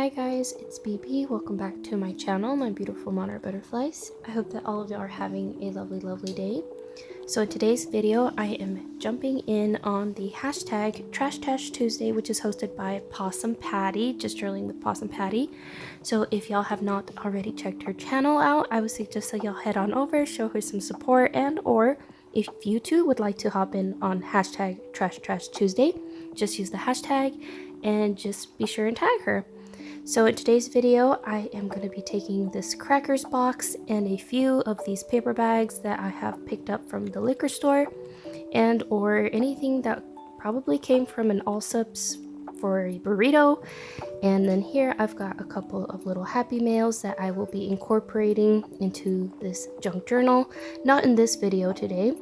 Hi guys, it's BB. Welcome back to my channel, my beautiful monarch butterflies. I hope that all of you are having a lovely day. So in today's video, I am jumping in on the hashtag trashtrashtuesday, which is hosted by Possum Patty, just drilling with Possum Patty. So if y'all have not already checked her channel out, I would suggest that y'all head on over, show her some support, and or if you too would like to hop in on hashtag trashtrashtuesday, just use the hashtag and just be sure and tag her. So in today's video, I am going to be taking this crackers box and a few of these paper bags that I have picked up from the liquor store and or anything that probably came from an Allsups for a burrito. And then here I've got a couple of little happy mails that I will be incorporating into this junk journal. Not in this video today,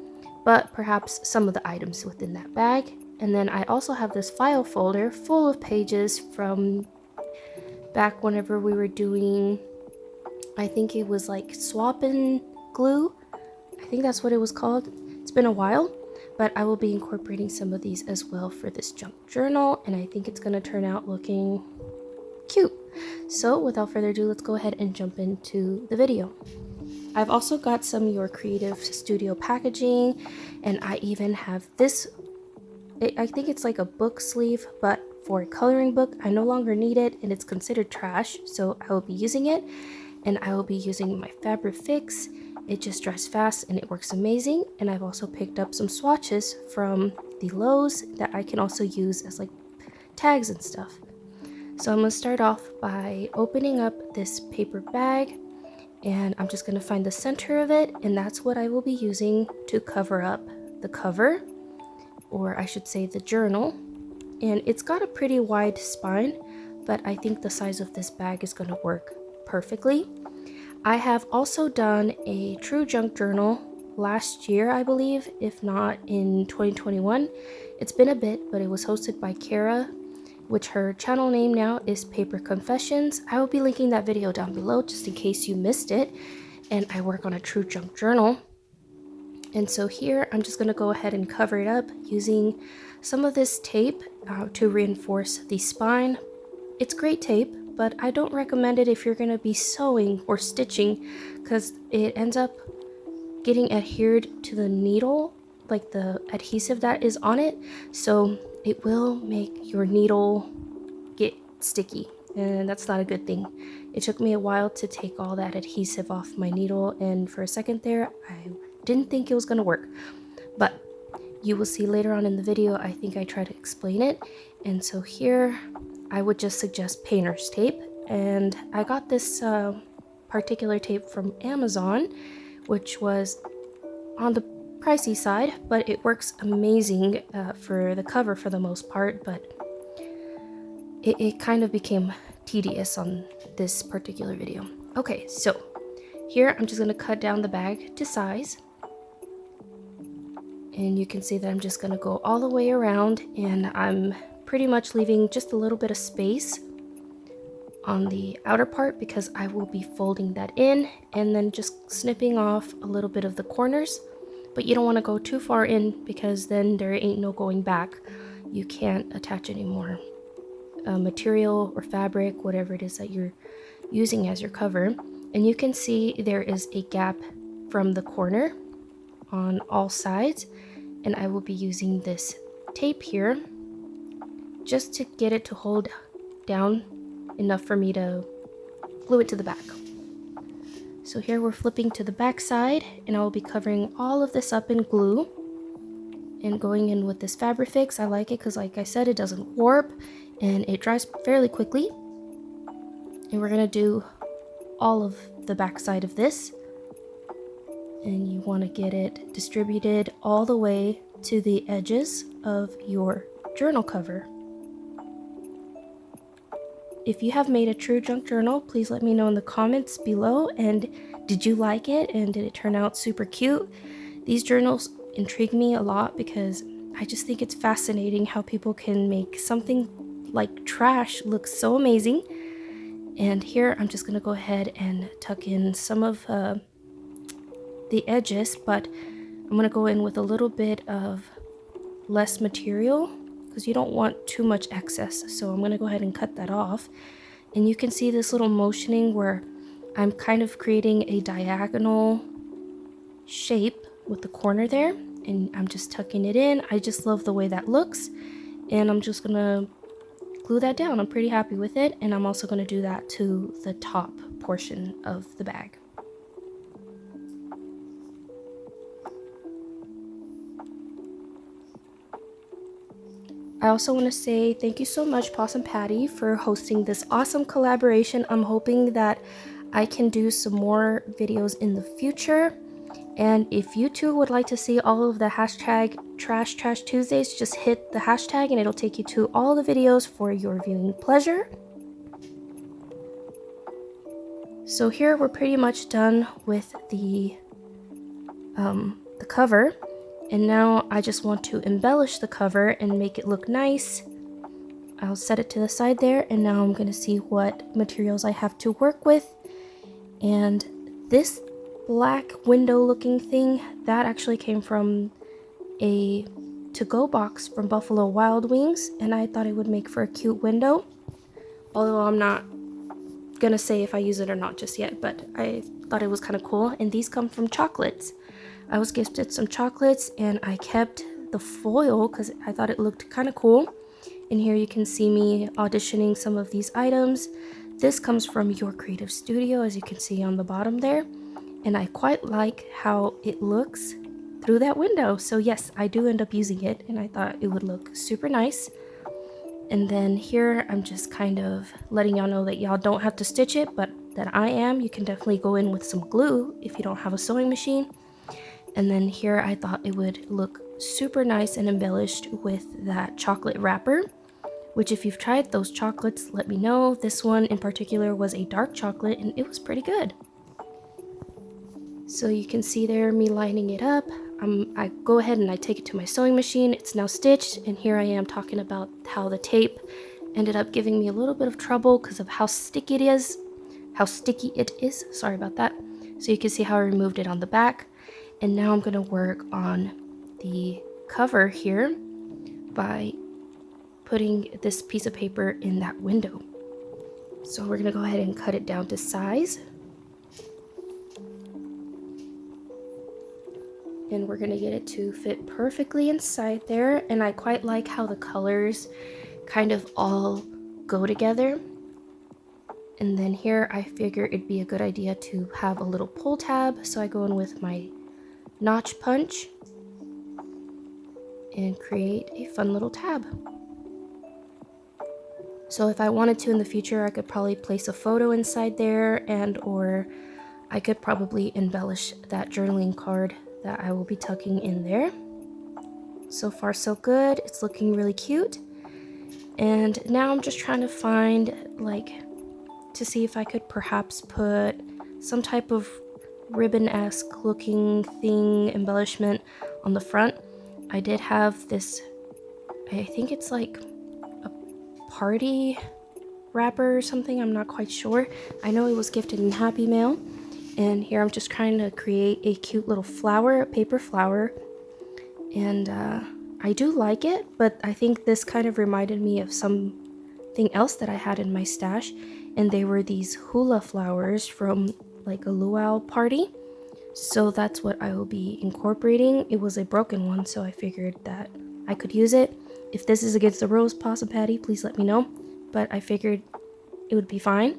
but perhaps some of the items within that bag. And then I also have this file folder full of pages from back whenever we were doing, I think it was like swap and glue. I think that's what it was called. It's been a while, but I will be incorporating some of these as well for this junk journal, and I think it's going to turn out looking cute. So without further ado, let's go ahead and jump into the video. I've also got some Your Creative Studio packaging, and I even have this, I think it's like a book sleeve, but for a coloring book. I no longer need it and it's considered trash, so I will be using it. And I will be using my Fabric Fix. It just dries fast and it works amazing. And I've also picked up some swatches from the Lowe's that I can also use as like tags and stuff. So I'm going to start off by opening up this paper bag, and I'm just going to find the center of it, and that's what I will be using to cover up the cover, or I should say the journal. And it's got a pretty wide spine, but I think the size of this bag is going to work perfectly. I have also done a true junk journal last year, I believe, if not in 2021. It's been a bit, but it was hosted by Kara, which her channel name now is Paper Confessions. I will be linking that video down below just in case you missed it. And I work on a true junk journal. And so here I'm just going to go ahead and cover it up using some of this tape to reinforce the spine. It's great tape, but I don't recommend it if you're going to be sewing or stitching, because it ends up getting adhered to the needle, like the adhesive that is on it. So it will make your needle get sticky, and that's not a good thing. It took me a while to take all that adhesive off my needle, and for a second there I didn't think it was going to work, but you will see later on in the video. I think I try to explain it. And so here I would just suggest painter's tape, and I got this particular tape from Amazon, which was on the pricey side, but it works amazing for the cover for the most part. But it kind of became tedious on this particular video. Okay, so here I'm just going to cut down the bag to size. And you can see that I'm just going to go all the way around, and I'm pretty much leaving just a little bit of space on the outer part because I will be folding that in and then just snipping off a little bit of the corners. But you don't want to go too far in because then there ain't no going back. You can't attach any more material or fabric, whatever it is that you're using as your cover. And you can see there is a gap from the corner on all sides, and I will be using this tape here just to get it to hold down enough for me to glue it to the back. So here we're flipping to the back side, and I will be covering all of this up in glue and going in with this Fabric Fix. I like it because, like I said, it doesn't warp and it dries fairly quickly. And we're going to do all of the back side of this, and you want to get it distributed all the way to the edges of your journal cover. If you have made a true junk journal, please let me know in the comments below. And did you like it, and did it turn out super cute? These journals intrigue me a lot because I just think it's fascinating how people can make something like trash look so amazing. And here I'm just going to go ahead and tuck in some of the edges, but I'm going to go in with a little bit of less material because you don't want too much excess. So I'm going to go ahead and cut that off. And you can see this little motioning where I'm kind of creating a diagonal shape with the corner there, and I'm just tucking it in. I just love the way that looks, and I'm just gonna glue that down. I'm pretty happy with it, and I'm also gonna do that to the top portion of the bag. I also want to say thank you so much, Possum Patty, for hosting this awesome collaboration. I'm hoping that I can do some more videos in the future. And if you too would like to see all of the hashtag Trash Trash Tuesdays, just hit the hashtag and it'll take you to all the videos for your viewing pleasure. So here we're pretty much done with the cover. And now I just want to embellish the cover and make it look nice. I'll set it to the side there, and now I'm going to see what materials I have to work with. And this black window looking thing, that actually came from a to-go box from Buffalo Wild Wings, and I thought it would make for a cute window. Although I'm not going to say if I use it or not just yet, but I thought it was kind of cool. And these come from chocolates. I was gifted some chocolates and I kept the foil because I thought it looked kind of cool. And here you can see me auditioning some of these items. This comes from Your Creative Studio, as you can see on the bottom there. And I quite like how it looks through that window. So yes, I do end up using it, and I thought it would look super nice. And then here I'm just kind of letting y'all know that y'all don't have to stitch it, but that I am. You can definitely go in with some glue if you don't have a sewing machine. And then here I thought it would look super nice and embellished with that chocolate wrapper, which if you've tried those chocolates, let me know. This one in particular was a dark chocolate and it was pretty good. So you can see there me lining it up. I go ahead and I take it to my sewing machine. It's now stitched, and here I am talking about how the tape ended up giving me a little bit of trouble because of how sticky it is. Sorry about that. So you can see how I removed it on the back. And now I'm going to work on the cover here by putting this piece of paper in that window. So we're going to go ahead and cut it down to size. And we're going to get it to fit perfectly inside there. And I quite like how the colors kind of all go together. And then here I figure it'd be a good idea to have a little pull tab. So I go in with my notch punch and create a fun little tab. So if I wanted to in the future, I could probably place a photo inside there, and or I could probably embellish that journaling card that I will be tucking in there. So far so good. It's looking really cute. And now I'm just trying to find to see if I could perhaps put some type of ribbon-esque looking thing, embellishment on the front. I did have this, I think it's like a party wrapper or something, I'm not quite sure. I know it was gifted in Happy Mail. And here I'm just trying to create a cute little flower, a paper flower. And I do like it, but I think this kind of reminded me of something else that I had in my stash. And they were these hula flowers from like a luau party. So that's what I will be incorporating. It was a broken one, so I figured that I could use it. If this is against the rules, Possum Patty, please let me know. But I figured it would be fine.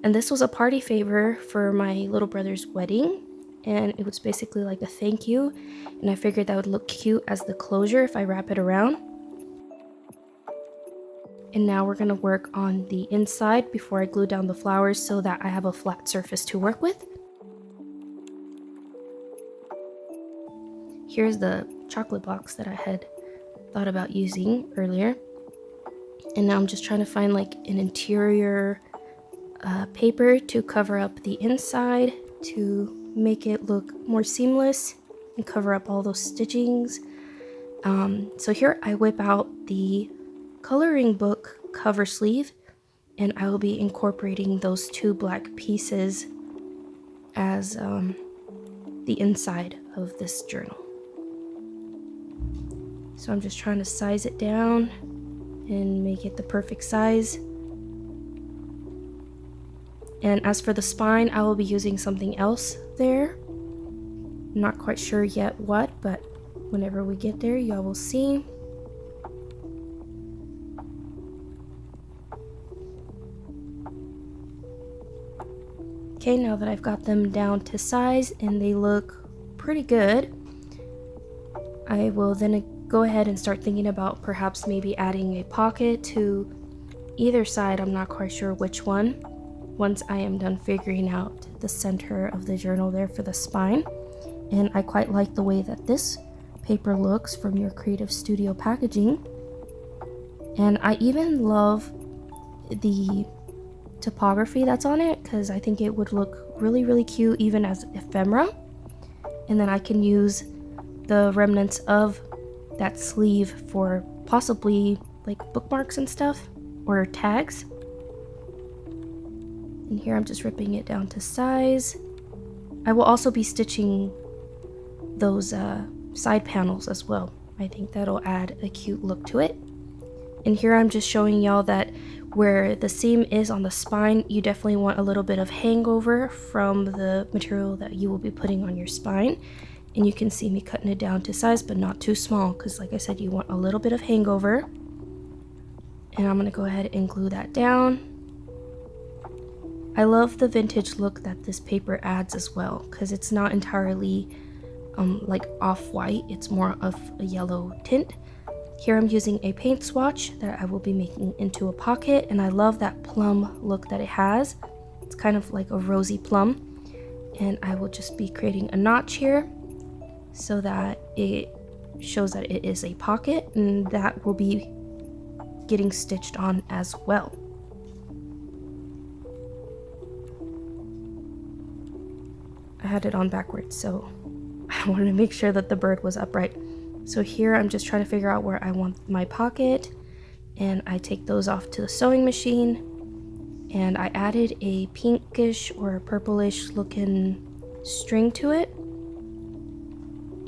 And this was a party favor for my little brother's wedding. And it was basically like a thank you. And I figured that would look cute as the closure if I wrap it around. And now we're going to work on the inside before I glue down the flowers so that I have a flat surface to work with. Here's the chocolate box that I had thought about using earlier. And now I'm just trying to find like an interior paper to cover up the inside to make it look more seamless and cover up all those stitchings. So here I whip out the coloring book cover sleeve, and I will be incorporating those two black pieces as the inside of this journal. So I'm just trying to size it down and make it the perfect size. And as for the spine, I will be using something else there. I'm not quite sure yet what, but whenever we get there, y'all will see. Okay, now that I've got them down to size and they look pretty good, I will then go ahead and start thinking about perhaps maybe adding a pocket to either side. I'm not quite sure which one, once I am done figuring out the center of the journal there for the spine. And I quite like the way that this paper looks from your Creative Studio packaging. And I even love the typography that's on it, because I think it would look really cute even as ephemera. And then I can use the remnants of that sleeve for possibly like bookmarks and stuff, or tags. And here I'm just ripping it down to size. I will also be stitching those side panels as well. I think that'll add a cute look to it. And here I'm just showing y'all that where the seam is on the spine, you definitely want a little bit of hangover from the material that you will be putting on your spine. And you can see me cutting it down to size, but not too small, because like I said, you want a little bit of hangover. And I'm going to go ahead and glue that down. I love the vintage look that this paper adds as well, because it's not entirely like off-white, it's more of a yellow tint. Here I'm using a paint swatch that I will be making into a pocket, and I love that plum look that it has. It's kind of like a rosy plum. And I will just be creating a notch here so that it shows that it is a pocket, and that will be getting stitched on as well. I had it on backwards, so I wanted to make sure that the bird was upright. So here I'm just trying to figure out where I want my pocket, and I take those off to the sewing machine, and I added a pinkish or purplish looking string to it.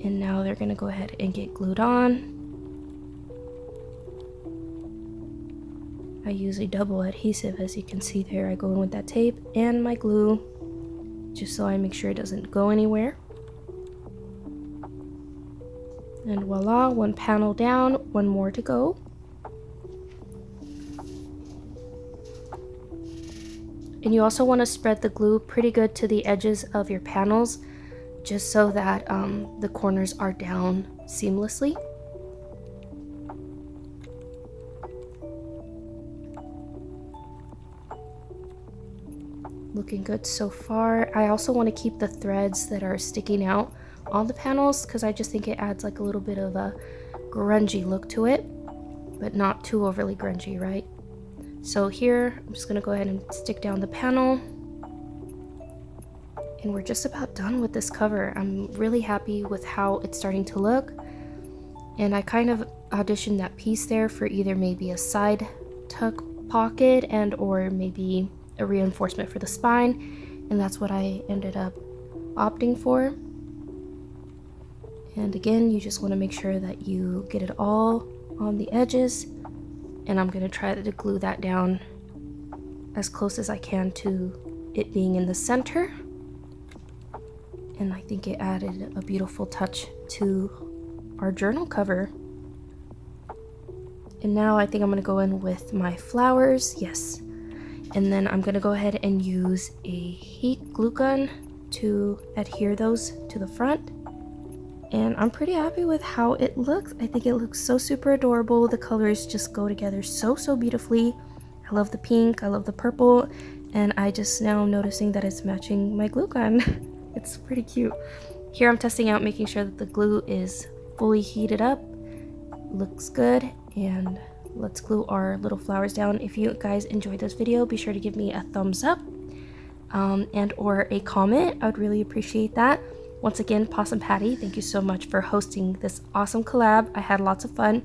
And now they're gonna go ahead and get glued on. I use a double adhesive, as you can see there. I go in with that tape and my glue, just so I make sure it doesn't go anywhere. And voila, one panel down, one more to go. And you also want to spread the glue pretty good to the edges of your panels, just so that the corners are down seamlessly. Looking good so far. I also want to keep the threads that are sticking out on the panels, because I just think it adds like a little bit of a grungy look to it, but not too overly grungy, right? So here I'm just gonna go ahead and stick down the panel, and we're just about done with this cover. I'm really happy with how it's starting to look, and I kind of auditioned that piece there for either maybe a side tuck pocket and or maybe a reinforcement for the spine, and that's what I ended up opting for. And again, you just want to make sure that you get it all on the edges, and I'm going to try to glue that down as close as I can to it being in the center. And I think it added a beautiful touch to our journal cover. And now I think I'm going to go in with my flowers, yes. And then I'm going to go ahead and use a heat glue gun to adhere those to the front. And I'm pretty happy with how it looks. I think it looks so super adorable. The colors just go together so beautifully. I love the pink, I love the purple, and I just now am noticing that it's matching my glue gun. It's pretty cute. Here I'm testing out, making sure that the glue is fully heated up. Looks good, and let's glue our little flowers down. If you guys enjoyed this video, be sure to give me a thumbs up and or a comment. I would really appreciate that. Once again, Possum Patty, thank you so much for hosting this awesome collab. I had lots of fun.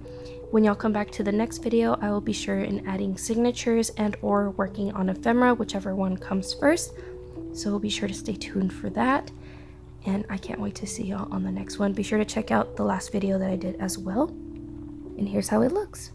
When y'all come back to the next video, I will be sure in adding signatures and or working on ephemera, whichever one comes first. So be sure to stay tuned for that. And I can't wait to see y'all on the next one. Be sure to check out the last video that I did as well. And here's how it looks.